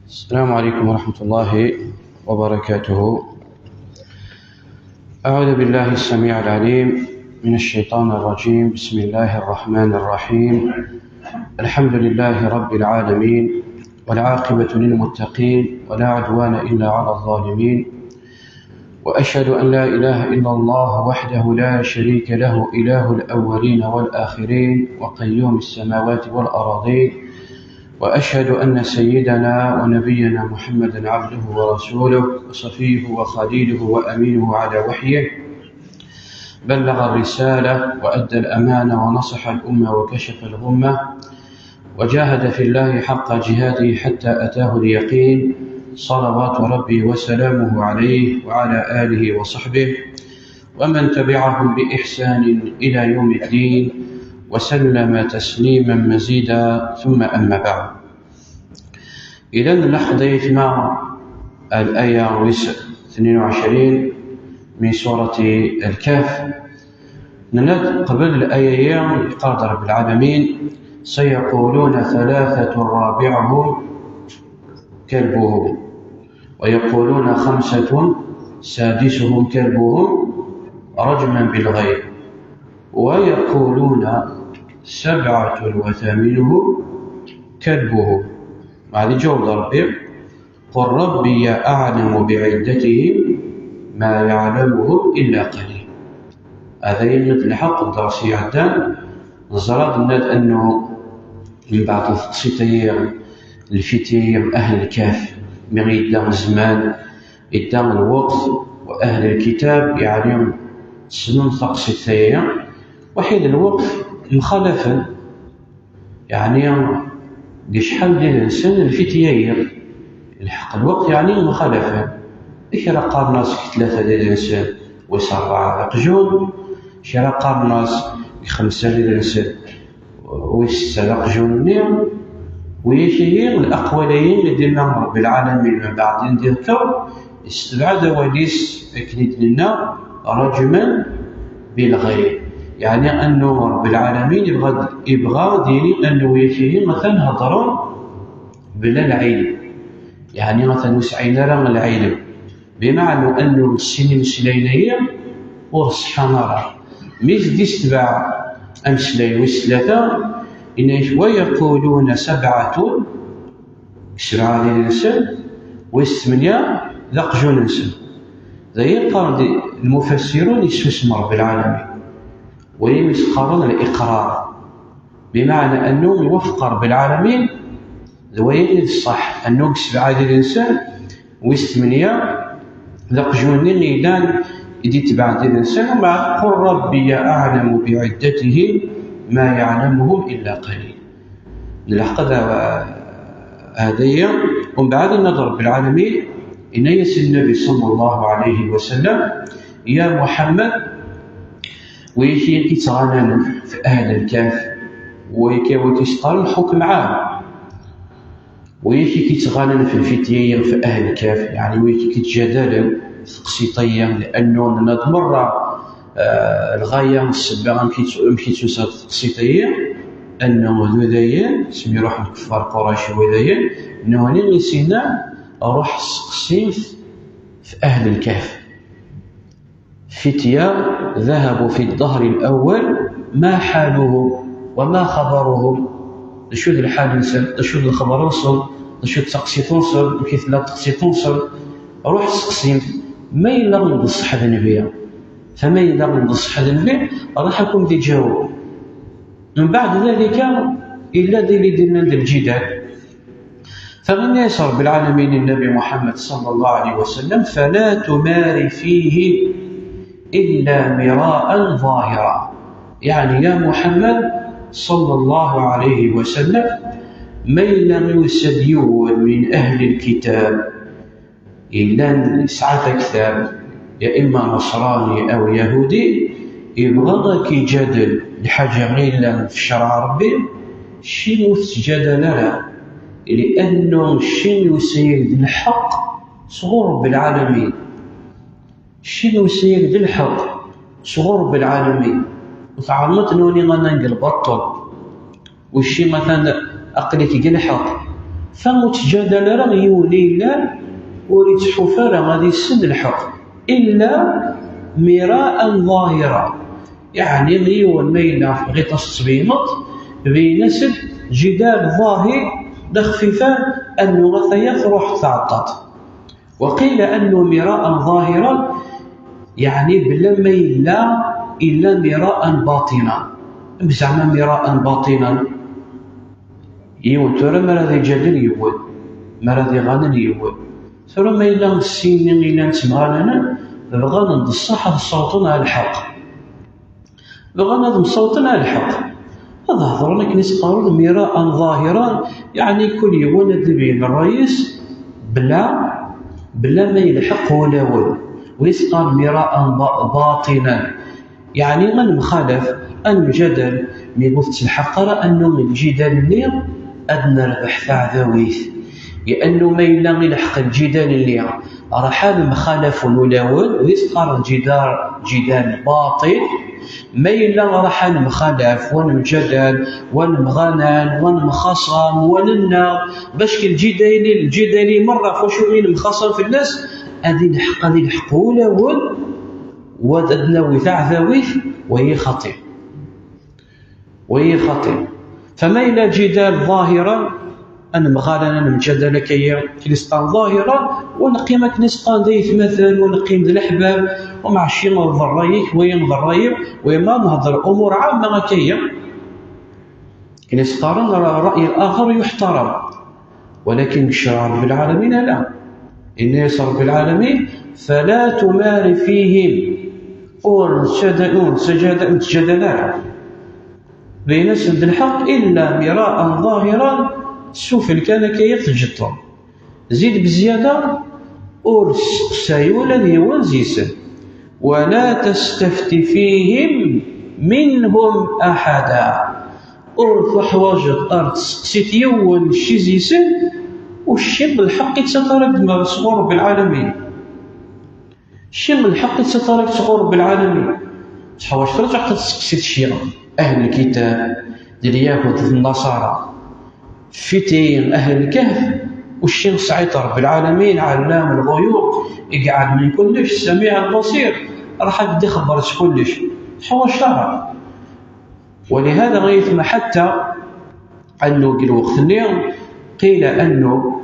السلام عليكم ورحمة الله وبركاته. أعوذ بالله السميع العليم من الشيطان الرجيم. بسم الله الرحمن الرحيم. الحمد لله رب العالمين، والعاقبة للمتقين، ولا عدوان إلا على الظالمين، وأشهد أن لا إله إلا الله وحده لا شريك له، إله الأولين والآخرين وقيوم السماوات والأراضين، وأشهد أن سيدنا ونبينا محمدا عبده ورسوله وصفيه وخليله وأمينه على وحيه، بلغ الرسالة وأدى الأمانة ونصح الأمة وكشف الغمة، وجاهد في الله حق جهاده حتى أتاه اليقين، صلوات ربي وسلامه عليه وعلى آله وصحبه ومن تبعهم بإحسان إلى يوم الدين، وسلم تسليما مزيدا. ثم أما بعد. إذن لحظيت مع الآية 22 من سورة الكهف. قبل الآية قال رب العالمين: سيقولون ثلاثة رابعهم كلبهم، ويقولون خمسة سادسهم كلبهم رجما بالغيب، ويقولون سبعة وثامنهم كلبهم. هذه جواب ربي: قل ربي أعلم بعدتهم ما يعلمهم إلا قليل. هذا يمت الحق الدرسي عدان نزرد الناد أنه من بعض التقسيطير الفتير أهل الكهف من يدام الزمان يدام الوقت، وأهل الكتاب يعني سنون تقسيطير وحيد الوقت مخالفا، يعني شحال ديال الانسان الفتياير الحق الوقت يعني مخالفا. إشرا قال ناس 3 ديال الانسان و4 رقجون، إشرا قال ناس 5 ديال الانسان و6 رقجون نيم، ويشير الأقوالين اللي ديالنا رب العالمين من بعد ديال الكون استبعد وليس أكيد لنا رجما بالغيب، يعني أنه رب العالمين يبغى ديني أنه يشيه مثلا هضرون بلا العلم، يعني مثلا وسعينا راه العلم، بمعنى أنه السنين سلينية ورصحة نرى ميز دي استباع أمسلي وثلاثة ويقولون 7 ديال الإنسان و8 ذقجون الإنسان. ذي قال المفسرون يسوسم رب العالمين ويسقرون الإقرار، بمعنى أنه يوفق رب العالمين ذوين الصح أنه 7 ديال الإنسان و8 ذقجون نيدان يدي تبع ديال الإنسان. ومع قل ربي أعلم بعدتهم ما يعلمهم إلا قليل. للحق هذه. ومن بعد النظر رب العالمين إن يسأل النبي صلى الله عليه وسلم: يا محمد، ويكي كيتغنن في أهل الكهف ويكيشطر الحكم عام، ويكي كيتغنن في الفتيين في أهل الكهف، يعني ويكي كيتجادل في قسيطية، لأنه نضمر الغاية السبعة مشيتو صاد قسيطية أنه ذوذايا سمي روح الكفار قريش وذايا أنه هني نسينا روح سقسيف في أهل الكهف. فتية ذهبوا في الظهر الأول ما حالهم وما خبرهم، شو الحال نسل، شو الخبر وصل، شو التقسيط وصل، كيف لا تقسيط وصل، روح سقسيم ما إلا نقص حد النبي، فما إلا نقص حد النبي راح يكون دي جاوب. من بعد ذلك إلا دينا الجدال. فمن يسر بالعالمين النبي محمد صلى الله عليه وسلم: فلا تمار فيه إلا مراء ظاهرا. يعني يا محمد صلى الله عليه وسلم من لم يسديون من أهل الكتاب إلا 9 كتاب، يا إما نصراني أو يهودي، يبغضك جدل لحاجة غير في شرع ربي شي مستجدل لا، لأنه الشيء يسير الحق صغور رب العالمين، الشيء يسير الحق صغور رب العالمين. وتعلمت نوني غانا نقلبطل والشي مثلا أقلك قلحق فمتجادل راه يولي لا وريد حفارة غادي يسد الحق إلا مراء ظاهرا، يعني ميون ميلا غير تصبيمط بين سد جدال ظاهر دخففان أنه غثيث روح تعطط. وقيل أنه مراء ظاهرا يعني بلا ميلا إلا مراء باطنا، بزعما مراء باطنا يون ترى مرادي جادل يون مرادي غانن يون ترى ميلا السينين إلا نتمغاننا بغانا نصح الصوتنا على الحق، بغانا نصوتنا على الحق. هذا هضرنا كنيس قارون مراء ظاهرا يعني كل يوم ندبين الرئيس بلا ما يلحق ولا ول، ويسقال مراء باطنا يعني من مخالف أن الجدل ميبوث الحق رأى أنه الجدال اللي أدنى ربح ذاويث، لأنه ما يلا يلحق الجدال اللي راح المخالف ولاول ويسقال جدال باطل ما إلا راح المخالف والمجدل والمغنن والمخاصم ولنا باش الجدالي مرة فوشوين المخاصم في الناس هذه الحق ولاول وددنا ثاع ذاويث وهي خطير. فما إلا جدال ظاهرا أن مغالنا المجادلة كنسطان ظاهرا ونقيم كنسطان ديث مثل ونقيم ذي الأحباب ومع الشيء نظر رأيك وين ضريب وما نهضر أمور عامة كيا كنسطان الرأي الآخر يحترم، ولكن الشرع رب العالمين لا، إن يسر رب العالمين فلا تمار فيهم سجدلات بين سد الحق إلا مراء ظاهرا شوف كان كيتجطر زيد بزيادة سيولا ديوان زيسن ولا تستفت فيهم منهم أحدا فحواجت أرض سقسيت يوان شي زيسن والشي بالحق يتسطرك ما صغور بالعالمين، الشي بالحق يتسطرك صغور بالعالمين تحواج ترجع تسقسيت الشيء أهل الكتاب ديال اليهود النصارى فتين أهل الكهف والشيخ سعيد رب العالمين علام الغيوب يقعد من كلش السميع البصير راح يبدي خبرت كلش حواش شرع. ولهذا غيثم حتى أنه قل وقت اليوم قيل أنه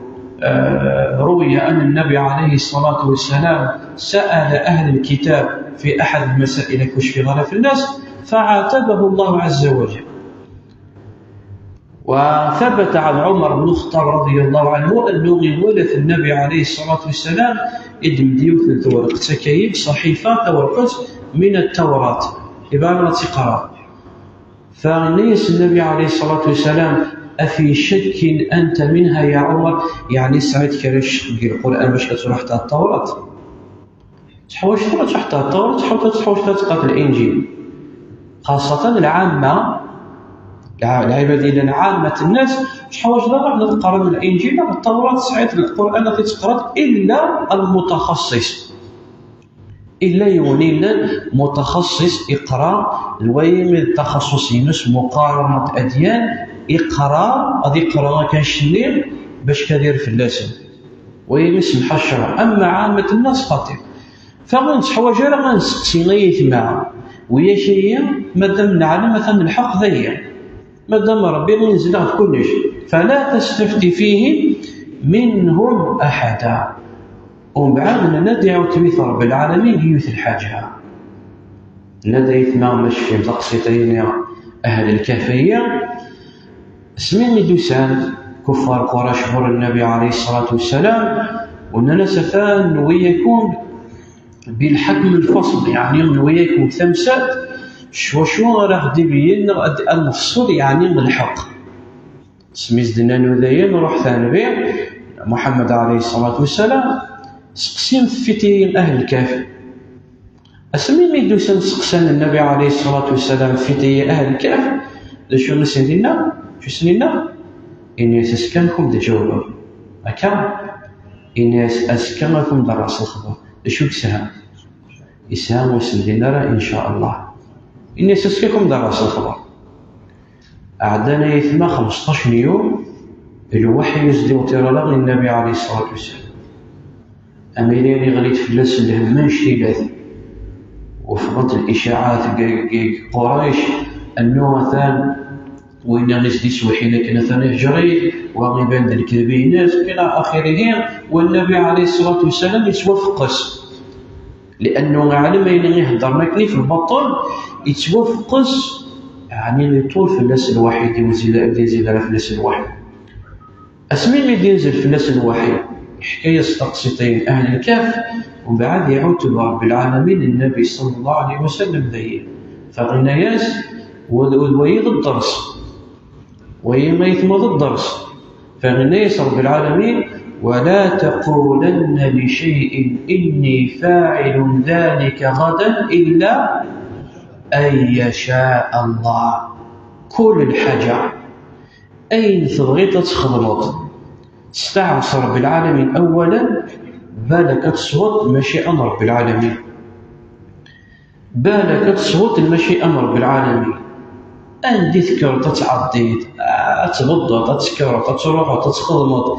روي أن النبي عليه الصلاة والسلام سأل أهل الكتاب في أحد المسائل كشف غلف الناس فعاتبه الله عز وجل. وثبت عن عمر بن الخطاب رضي الله عنه أنه ولث النبي عليه الصلاة والسلام إدم ديوث ورقة سكايب صحيفة ورقة من التوراة عبارة قراء، فنيس النبي عليه الصلاة والسلام أفي شك أنت منها يا عمر، يعني سعيد كرش القرآن باش تروح حتى التوراة تحوش تروح حتى التوراة تحوش تقرأ الإنجيل، خاصة العامة العباد إلى عامة الناس مش حواج لا راح نقرأ من الإنجيل والتوراة سعيد القرآن التي تقرأ إلا المتخصص، إلا يونينا متخصص يقرأ الويم التخصصي نس مقارنة أديان يقرأ هذه قراءة كان شنين باش كدير في اللسان ويمسمح الشرع. أما عامة الناس خاطئ فغنس حواج راه غنسقسي غيث معه ويا شيء مادام نعلم مثلا الحق ذي مادام ربي ينزل في كل شيء فلا تستفتي فيه منهم أحدا. ومن بعد ندعو تميث رب العالمين يوث الحاجة ندعي ثمان مشفي تقسيطين أهل الكهفية اسمين دوسان كفار قريش بر النبي عليه الصلاة والسلام وأننا سفان ويكون بالحكم الفصل يعني ويكون ثمسات شو راه ديبين المفصول يعني من الحق سميز دنانو ذاين وروح ثاني محمد عليه الصلاة والسلام سقسيم فتين أهل الكهف أسمي ميدوسان سقسان النبي عليه الصلاة والسلام فتين أهل الكهف شو نسندنا شو سنينا إني أسكنكم دجوبة أكام إني أسكنكم درس الخبر شو كسها إسهام وسندنا إن شاء الله إني سسككم دراسة الخبر أعدنا يثمى 15 يوم الوحي يزدي وتيرا للنبي عليه الصلاة والسلام. أميليني غليت في الناس الهمان شتيلات وفرط الإشاعات قريش أنه مثلا وإن نزدي سوحينا كنا ثاني جري وغيبان الكذبين ناس إلى آخره. والنبي عليه الصلاة والسلام يتوفقس لأنه عالم يهدر ماكني في البطل يتوفقس يعني يطول في الناس الوحيد يزيد في الناس الوحيد. أسمين اللي ينزل في الناس الوحيد حكاية تقسيطين أهل الكهف ومن بعد يعود رب العالمين النبي صلى الله عليه وسلم ذي فغنياس ويض الدرس ويما يثمض الدرس فغنياس رب العالمين ولا تقولن لشيء إني فاعل ذلك غدا إلا أن يشاء الله. كل الحاجة أين تبغي تتخلط تستعصى رب العالمين أولا بالك تصوت مشيئة رب العالمين بالك تصوت المشيئة رب العالمين أن تذكر تتعديد تبض تتكر تتروح تتخلمط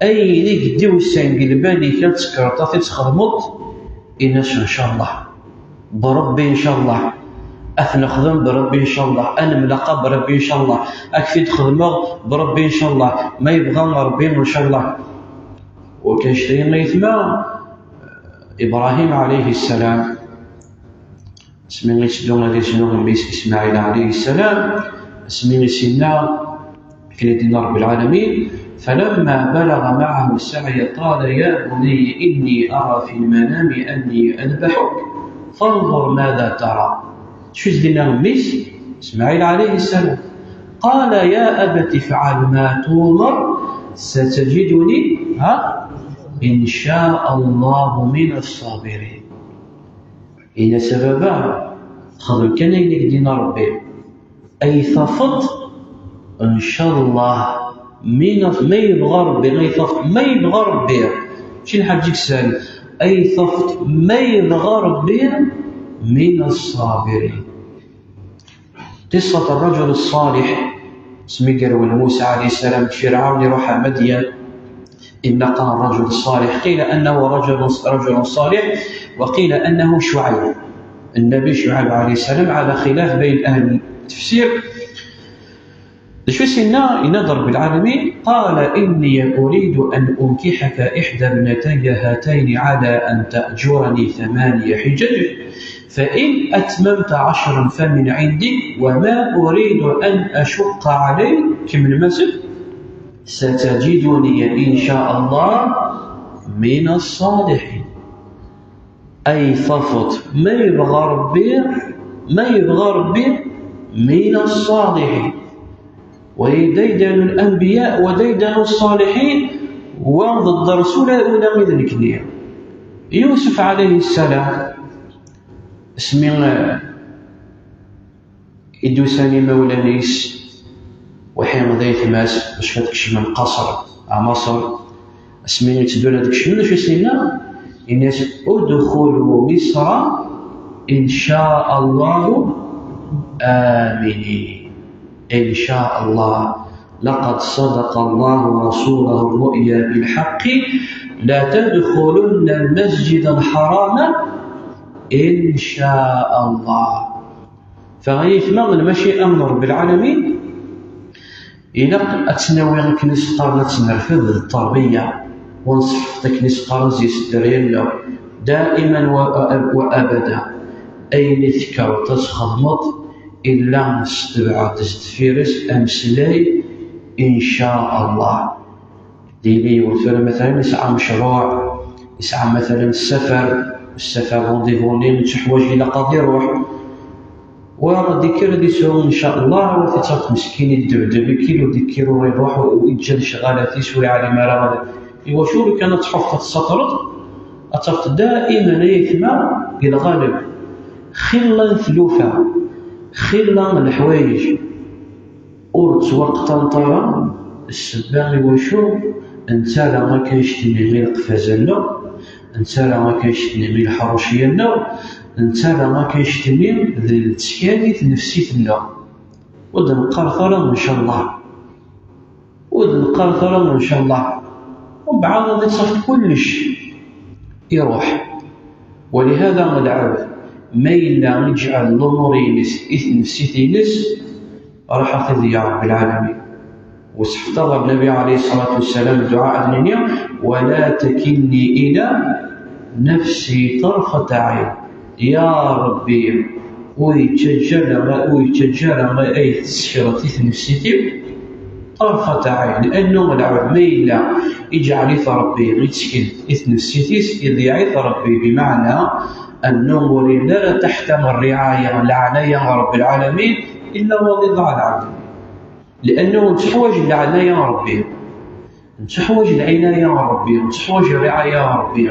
أي ذيك ديوسان قلباني تذكر تتخلمط إناش إن شاء الله بربي إن شاء الله أثنى خدم بربي إن شاء الله أنا ملاقى بربي إن شاء الله أكفيد خدمة بربي إن شاء الله ما يبغى ربي إن شاء الله. وكان شتي ما يثمى إبراهيم عليه السلام اسمين يسلون هذه سنوهم بيس إسماعيل عليه السلام اسمين سنا كندين رب العالمين فلما بلغ معه السعي قال يا بني إني أرى في المنام أني أذبحك فانظر ماذا ترى. شو زدنا ميس إسماعيل عليه السلام قال يا أبت افعل ما تؤمر ستجدني إن شاء الله من الصابرين. إن سببا خذل كان يلك دين ربي أي ثفت إن شاء الله من ما يبغى ربي ما يبغى ربي شي الحاج سال أي ثفت ما يبغى ربي من الصابرين. قصة الرجل الصالح اسمه قالوا موسى عليه السلام فرعون يروح مدين إن قال الرجل الصالح قيل أنه رجل صالح وقيل أنه شعيب النبي شعيب عليه السلام على خلاف بين أهل التفسير. شو سينا ينظر بالعالمين قال إني أريد أن أنكحك إحدى ابنتي هاتين على أن تأجرني 8 حجج فإن أتممت 10 فمن عندك وما أريد أن أشق عليك كم المسجد ستجدني إن شاء الله من الصالحين. أي ففط ما يبغى ربي من الصالحين. ويديدن الأنبياء وديدن الصالحين وضد رسول الأولى من الكنية. يوسف عليه السلام اسمه إدوساني مولانيس وحين ضيف ماس باش كتكشف من قصر مصر اسمين يتدول هذاك الشيء شو سينا الناس ادخلوا مصر ان شاء الله آمنين. ان شاء الله لقد صدق الله رسوله الرؤيا بالحق لا تدخلن المسجد الحرام ان شاء الله. فغيثمغ المشيئة من رب العالمين إلا أتناوي كنيس قارنة نرفض التربية ونصف تكنيس قارن زي الدريال دائما وأبدا أين ذكر تسخضمط إلا نستبع تستفيرس أمسلي إن شاء الله. ديلي وثلا مثلا يسعى مشروع يسعى مثلا السفر رونديفوني متحوج إلى قضي روح وذكر دي سوى إن شاء الله وتتصرف مسكين الدبدب كيلو ديكيرو يروح ويتجد شغالاتي سوري على ما رغب إيوا شو كانت تحفظ السطرت أتصرف دائما يثمى بالغالب خلا ثلوفا خلا الحوايج أرت وقتا طرا السباغي وشو انت لا ما كانش تنمي القفازة لا انت لا ما كانش تنمي الحروشية لا انت ما كيشتمي التسكاني نفسيتنا ود نقرطر ان شاء الله ان شاء الله، ومن بعد غادي تصافي كلش يروح. ولهذا مدعو ما إلا نجعل الأمور نفسيتينس راح أخذ يا رب العالمين. واستحضر النبي عليه الصلاة والسلام الدعاء الدنيا: ولا تكلني إلى نفسي طرفة عين. يا ربي ويتجرى ما أي تسكرتي نفسيتي طرفة عين، لأنه مدعو ما إلا يجعل ربي يتسكن نفسيتي يضيع ربي، بمعنى أنه لا تحتمل الرعاية العناية رب العالمين إلا وضع العبد، لأنه نتحوج العناية ربي، نتحوج العناية ربي، نتحوج الرعاية ربي.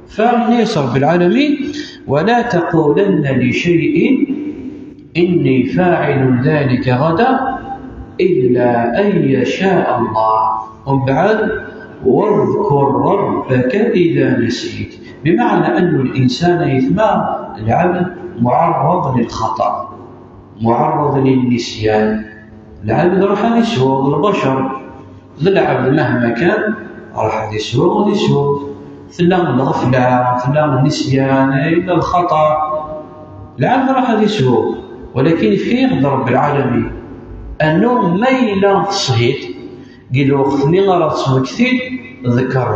فالناس رب العالمين: ولا تقولن لشيء إني فاعل ذلك غدا إلا أن يشاء الله. ومن بعد: واذكر ربك إذا نسيت، بمعنى أن الإنسان يثمى العبد معرض للخطأ، معرض للنسيان. العبد راح يسوق، البشر العبد مهما كان راح يسوق ثلا الغفلة، ثلا النسيان، إلى الخطأ، العبد راح يسوق. ولكن في رب العالمين أنه ما إلا تصهيت قيلوا وقتني غير تصهيت كثير ذكر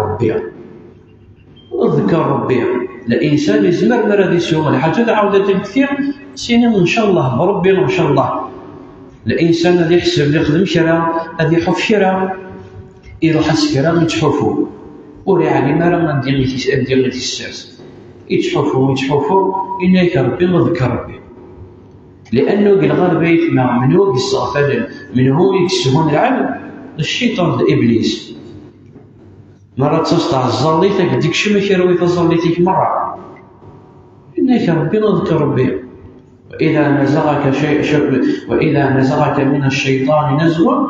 ربي. الإنسان يزمر مرة يسوق الحاجة عودة كثير سينما إن شاء الله بربي إن شاء الله. الإنسان الذي يحسب اللي يخدم شرا الذي يحف شرا يروح السكرة يتحفوا، ويعني ما راه ندير لي الساس يتحفوا إنك ربي وذكر ربي، لأنه الغرب يتمع منه يستغفر منه يكسبون العبد الشيطان الإبليس. مرة تسطع الزليتك ديك شمك يروي تزليتك مرة إنك ربي وذكر ربي. وإذا نزغك من الشيطان نزغ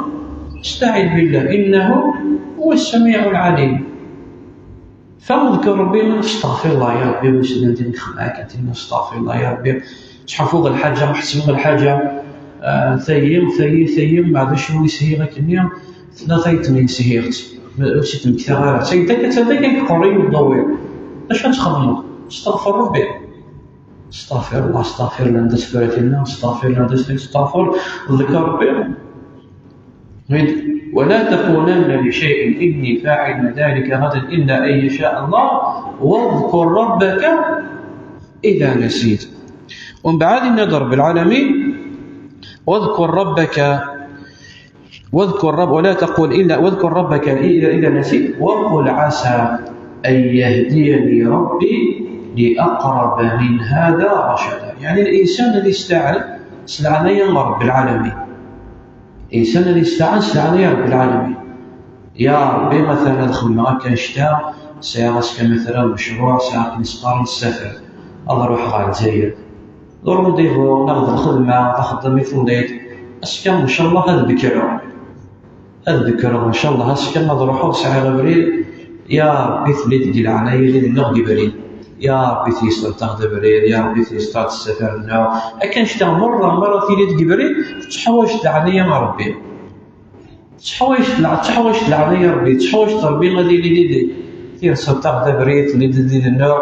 استعذ بالله إنه هو السميع العليم. فاذكر ربي، استغفر الله يا ربي وسلمتني خماك استغفر الله يا ربي. تحفظ الحاجة محسبوا الحاجة ثيم بعد شنو يسهيغك اليوم ثلاثة يتمين سهيغت وشيت مكثرة سيدك قريب وضوي اش تخدموا؟ استغفر ربي، استغفر الله، استغفر لنا دسفرتنا، استغفر لنا استغفر وذكر ربي. ولا تقولن لشيء إني فاعل ذلك غدا إلا أن يشاء الله واذكر ربك إذا نسيت. ومن بعد النظر بالعالمين: واذكر رب ولا تقول إلا واذكر ربك إذا نسيت وقل عسى أن يهديني ربي لأقرب من هذا رشدا. يعني الإنسان الذي استعان سلعنيا رب العالمين، الإنسان الذي استعان سلعنيا رب العالمين. يا ربي مثلا الخدمة كنشتا سيغسك مثلا مشروع ساعة نسقار نسافر أروح على الجزائر رونديفو ناخذ الخدمة ناخذ مثل ديت أسكن إن شاء الله هذا بكرة إن شاء الله أسكن نروحو ساعة بريد. يا ربي ثليت ديال عليا اللي نغدي بريد، يا ربي تيسر تاخذ بريد، يا ربي تيسر تسافر لنا أكن شتا مرة ثليت بريد تحوش عليا مع ربي، تحوش عليا ربي، تحوش ربي غادي لي تيسر تاخذ بريد اللي لنا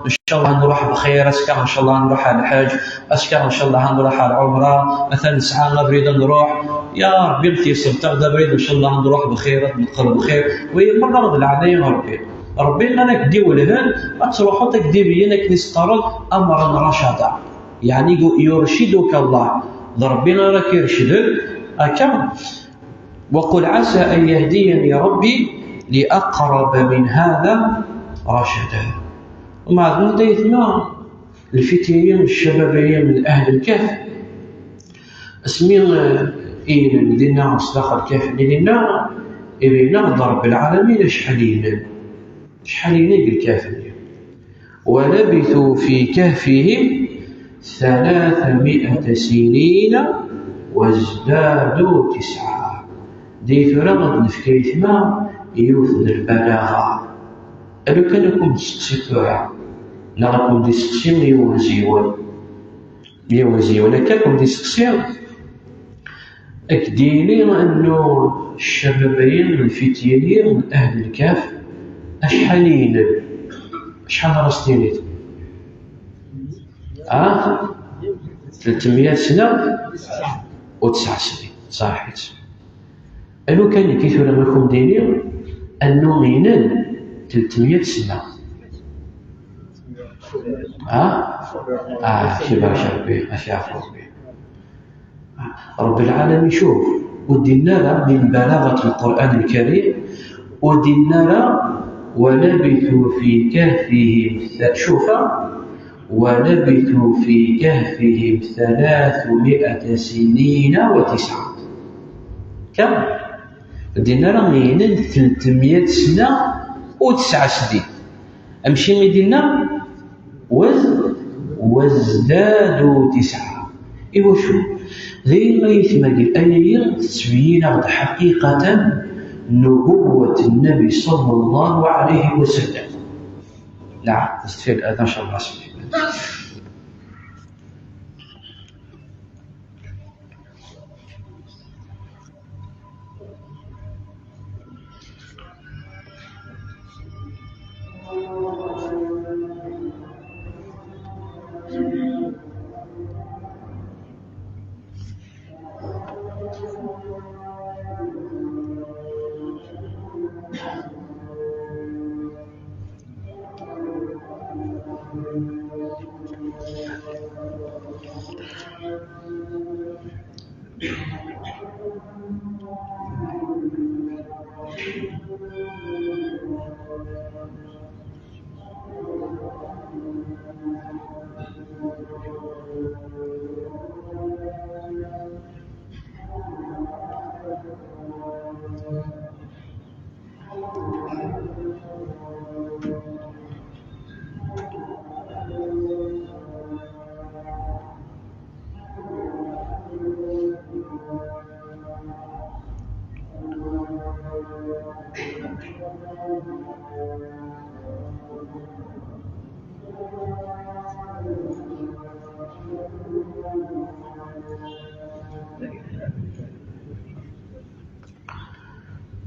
إن شاء الله نروح بخير. أسكن إن شاء الله نروح على الحج، أسكن إن شاء الله نروح على العمرة مثلا ساعة نريد نروح، يا ربي تيسر تاخذ بريد إن شاء الله نروح بخير نقل بخير. وهي مرة غد العادية ربي أنا كدي ولهن أتروحوا تكدي بينك نسترد أمرا رشدا، يعني يرشدك الله ربنا راك يرشدك أكم. وقل عسى أن يهديني ربي لأقرب من هذا رشدا. ومع ذلك يثنى الفتيين الشبابيين من أهل الكهف اسمين إينا لدينا أصدق الكهف لدينا إبينا رب العالمين شحالين الكهف ولبثوا في كهفهم 300 سنين وازدادوا 9. دي فرغد نفكيت ما يوثن البلاغة ألو كانكم تسقسطوها لا غنكون دي سقسي مليون زيوان هكاكم دي سقسي أكديني أنه الشبابين الفتيين من أهل الكهف أشحالين شحال راستينيت 300 سنة و9 سنين صحيت. أنو كان كيف لكم ديني أنو غينان 300 سنة شي برشا ربي أشي عفو رب العالمين. شوف ودينا من بلاغة القرآن الكريم ودينا ولبثوا في كهفهم ولبثوا في كهفهم 300 سنين و9. كم؟ دينا غينان 300 سنة و9 سنين. أمشي مدينة وازدادوا 9. إيوا شو ذي ما يثمد الآية تسبيين حقيقة نبوة النبي صلى الله عليه وسلم. لا استفيد الآن شاء الله.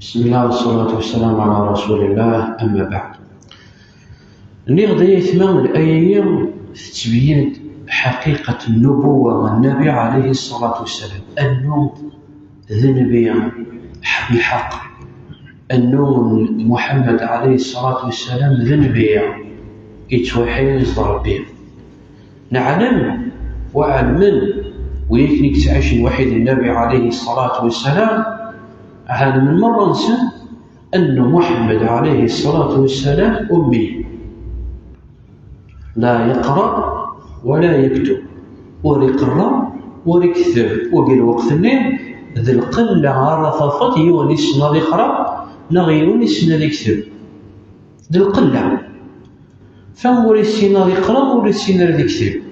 بسم الله والصلاة والسلام على رسول الله. أما بعد اللي غدا يثمن الآية تبين حقيقة النبوة والنبي عليه الصلاة والسلام أنه ذنبي بحق أنه محمد عليه الصلاة والسلام ذنبي يتوحيز ربي. نعلم وعلم ويكنك تعيش وحيد النبي عليه الصلاة والسلام عالم من مرة نسى أن محمد عليه الصلاة والسلام أمي لا يقرأ ولا يكتب وريقرأ وريكتب وقال وقت الليل ذي القلة عرفت يونس نادي يقرأ نغي يونس نادي يكتب ذي القلة فموريسي نادي يقرأ موريسي نادي يكتب.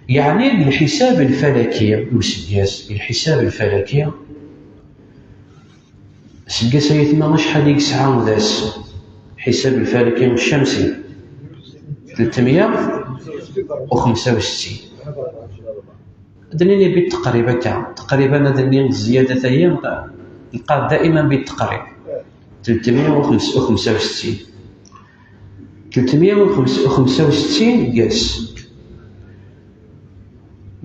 يعني بالحساب الفلكي وسجاس الحساب الفلكي سجاس يتما شحال يسعى ذاس حساب الفلكي الشمسي 365. دنيني بالتقريب هكا تقريبا دنيا الزيادة أيام نلقى دائما بالتقريب 365 365 قاس.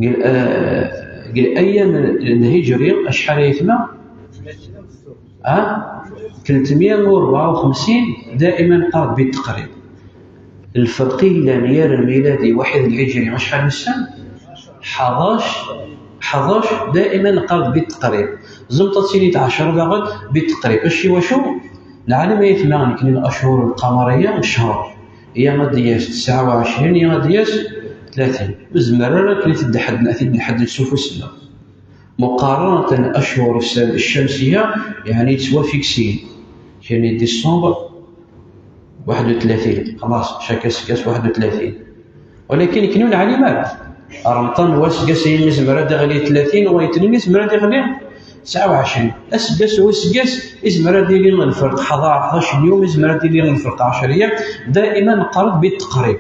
قال أيام الهجري أشحال يتما 354 دائما قرب بالتقريب. الفرقي لانيار الميلادي واحد الهجري ما شحال من سنة 11 دائما قرب بالتقريب. زمطة سنة 10 باغد بالتقريب. الشي وشو العالم يثمن كاين الأشهر القمرية الشهر هي مدياس 29 هي مدياس 30 مزمرة كنت تحدد سوف السنة مقارنة الأشهر الشمسية يعني تسوى فيكسين يعني ديسمبر 31 خلاص شاكاس 31. ولكن كنو العلماء رمضان واسقاس مزمرة دغلي 30 ويتنين مزمرة دغلي 29 اسقاس واسقاس مزمرة ديالي الفرق 11 يوم مزمرة ديالي الفرق 10 أيام دائما قرب بالتقريب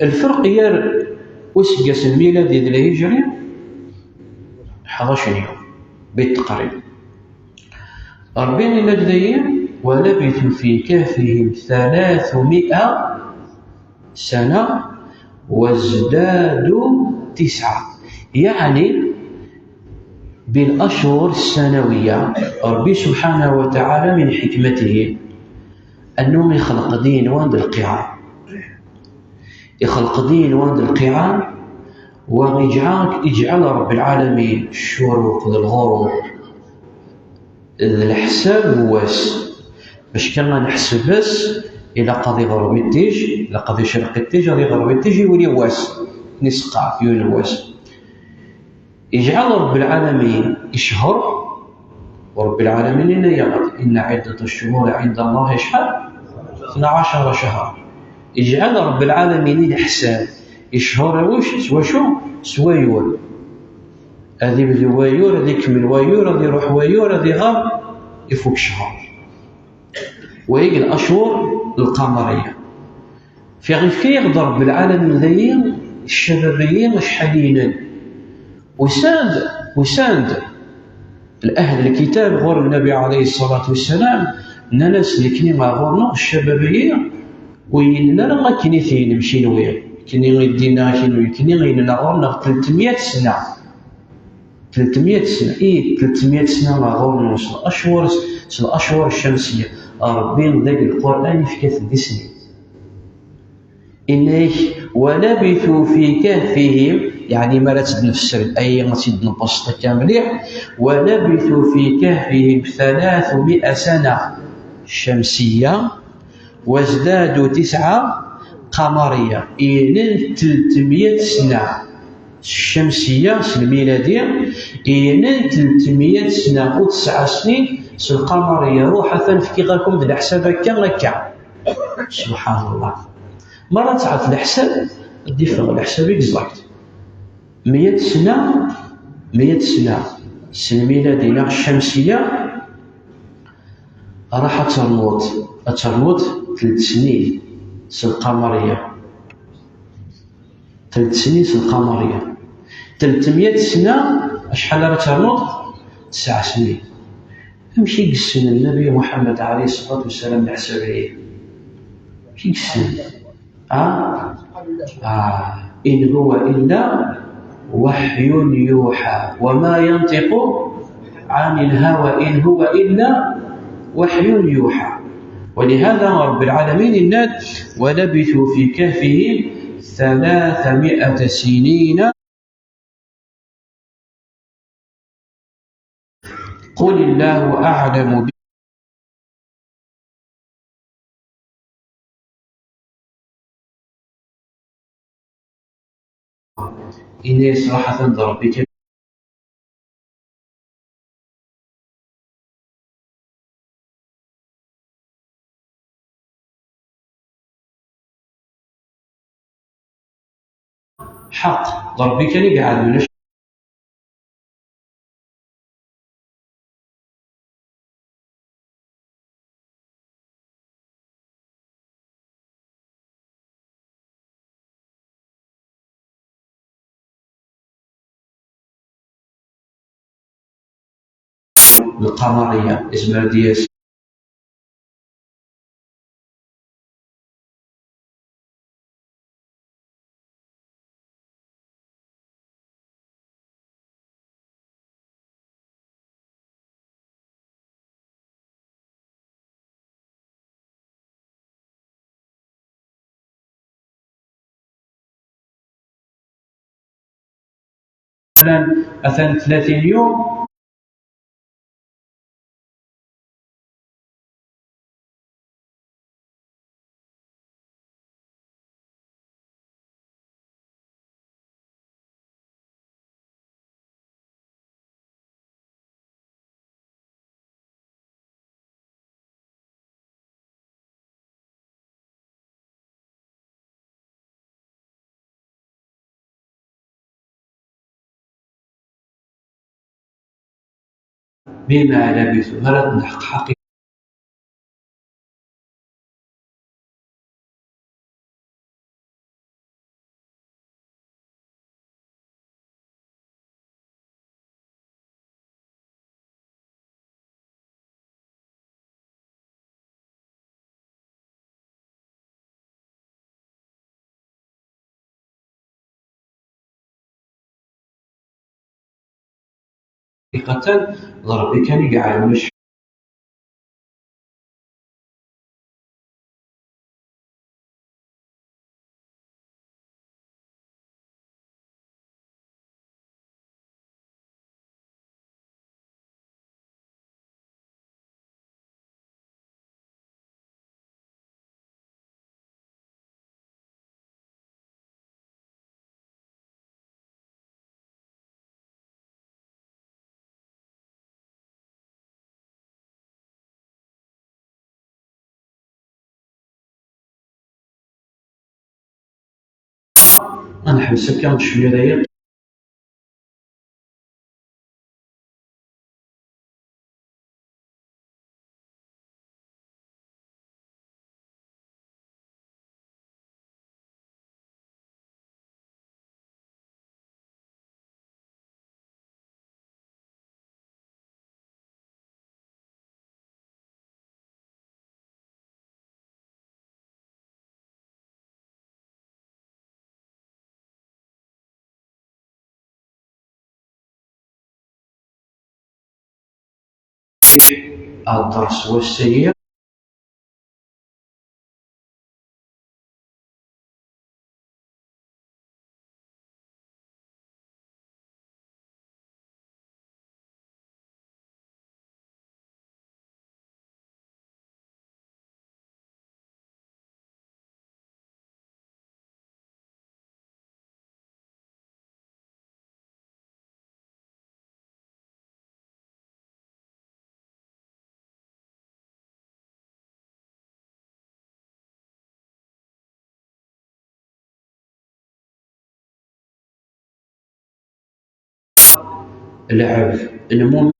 الفرق يار وسقس الميلادي ذي الهجري 11 يوم بالتقريب. ربي لديهم ولبثوا في كهفهم 300 سنة وازدادوا 9، يعني بالأشهر السنوية. ربي سبحانه وتعالى من حكمته أنه يخلق دين واند القيعان، يخلق دين واند القيعان، ويجعل رب العالمين الشروق للغروب الحساب هواس باش كنا نحسب بس إلى قضي غروب التيج، إلى قضي شرق التيج، غادي غروب التيج يولي واس نسقع في واس. يجعل رب العالمين يشهر، ورب العالمين إن عدة الشهور عند الله شحال 12 شهر. يجعل رب العالمين الحساب يشهر وشو سوايور، هذه يبدا وايور، هذه يكمل وايور، هذه يروح وايور، هذه غاب يفوق شهر. وهي الأشهر القمرية. في غير كي يقدر رب العالمين ذيين الشبابيين شحالين وساند الأهل الكتاب غور النبي عليه الصلاة والسلام ناس اللي كني ما غورنا الشبابية ويننا ما كني ثين مشي ويا كني غيدينا كني غيننا غورنا 300 سنة 300 سنة 300 سنة ما غورنا الأشهر الشمسية. ربي ذاك القرآن في كثر سنين إنه ولبثوا في كهفهم، يعني ما لا تنفسر الآية ما تنبسط كاملية. ولبثوا في كهفهم 300 سنة شمسية وازدادوا 9 قمرية. إن 300 سنة الشمسية الميلادية، إن 300 سنة و9 سنين القمرية. روح فنفكي غيركم ذا الحساب هكا سبحان الله. مرة تعرف الحساب دي فغ الحساب اكزاكت 100 سنة السنة الميلادية الشمسية راح ترموت 3 سنين القمرية، 3 سنين القمرية. 300 سنة شحال راه ترموت 9 سنين. امشي قسن النبي محمد عليه الصلاة والسلام الحساب عليه مشي قسن إن هو إلا وحي يوحى وما ينطق عن الهوى إن هو إلا وحي يوحى. ولهذا رب العالمين الناد ولبثوا في كهفهم 300 سنين قل الله أعلم إني صراحة ضربك حق ضربك لي قاعد من القمرية اسمها دياس مثلا 30 يوم بما لبثوا مرض حقيقي حقيقة ربي كان يقعد مش أنا حبس كان شوية ضيق. الدرس والسيء لعب المهم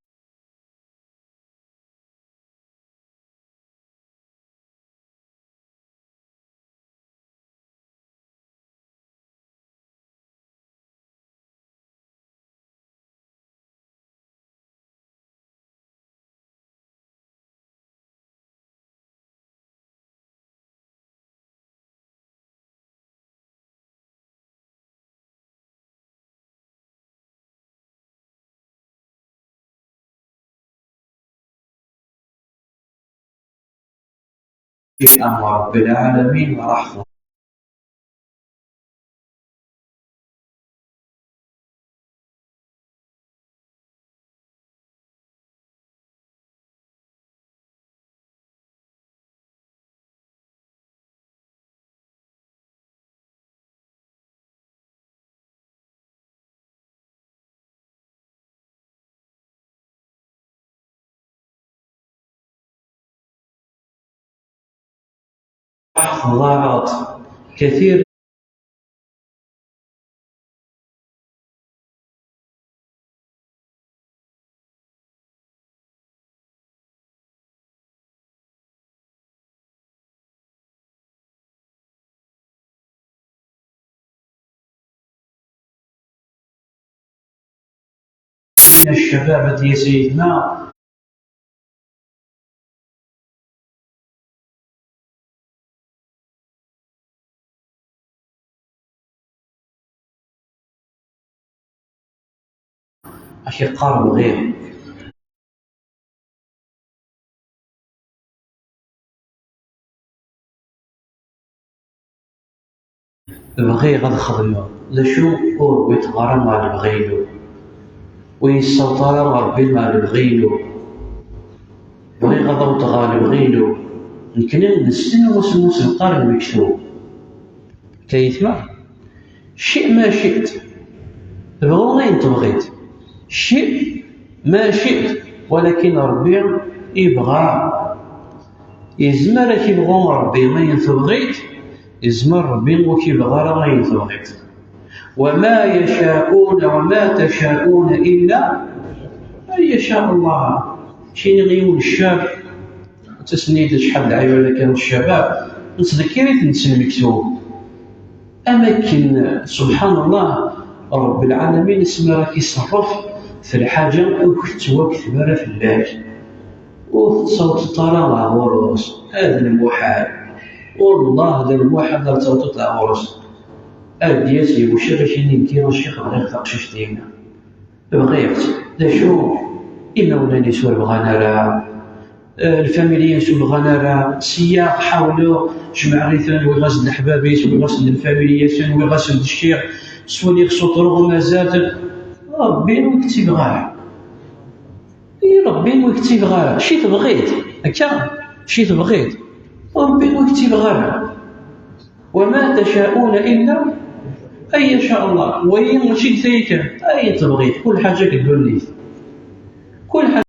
في أمر رب العالمين ورحمة ضاعت كثير من الشباب يا سيدنا أخي قارب غير بغي غد خدمة لشو قول ويتغرم على بغيلو ويستطار ربي ما بغيلو بغي غدا وتغالب بغيلو يمكن نستنى وسموس القارب مكتوب كيتما شيء ما شئت تبغى غير تبغيت شيء ما شئت ولكن ربي يبغى يزمر كيبغى ربي ما ينتبغيت يزمر ربي وكيبغى ما ينتبغيت وما يشاءون وما تشاءون إلا أن يشاء الله. شيني غيون الشاب تسنيد شحال العيال كانوا الشباب نتذكريت نتسن مكتوب أماكن سبحان الله رب العالمين اسمه راك يصرف في الحاجة وكت وقت مرة في الله وصوت الطلاق غروس هذا المحال والله هذا المحال لا صوت غروس الدياس يبوشر شي نكيرو الشيخ غير تقشش ديالنا بغيت شو إما ولاني سوى بغانا راه الفاميليين سوى بغانا راه سياق حاولوا جمع ريثان ويغسل الحبابيس ويغسل الفاميليات ويغسل الشيخ سوني خصو طرق مازال ربي ويكتب غاه ربي ويكتب غاه شي تبغيت هكا شي تبغيت ربي ويكتب غاه وما تشاءون إلا أن يشاء الله وين شي ثيك أي تبغيت كل حاجة كدير لي كل حاجة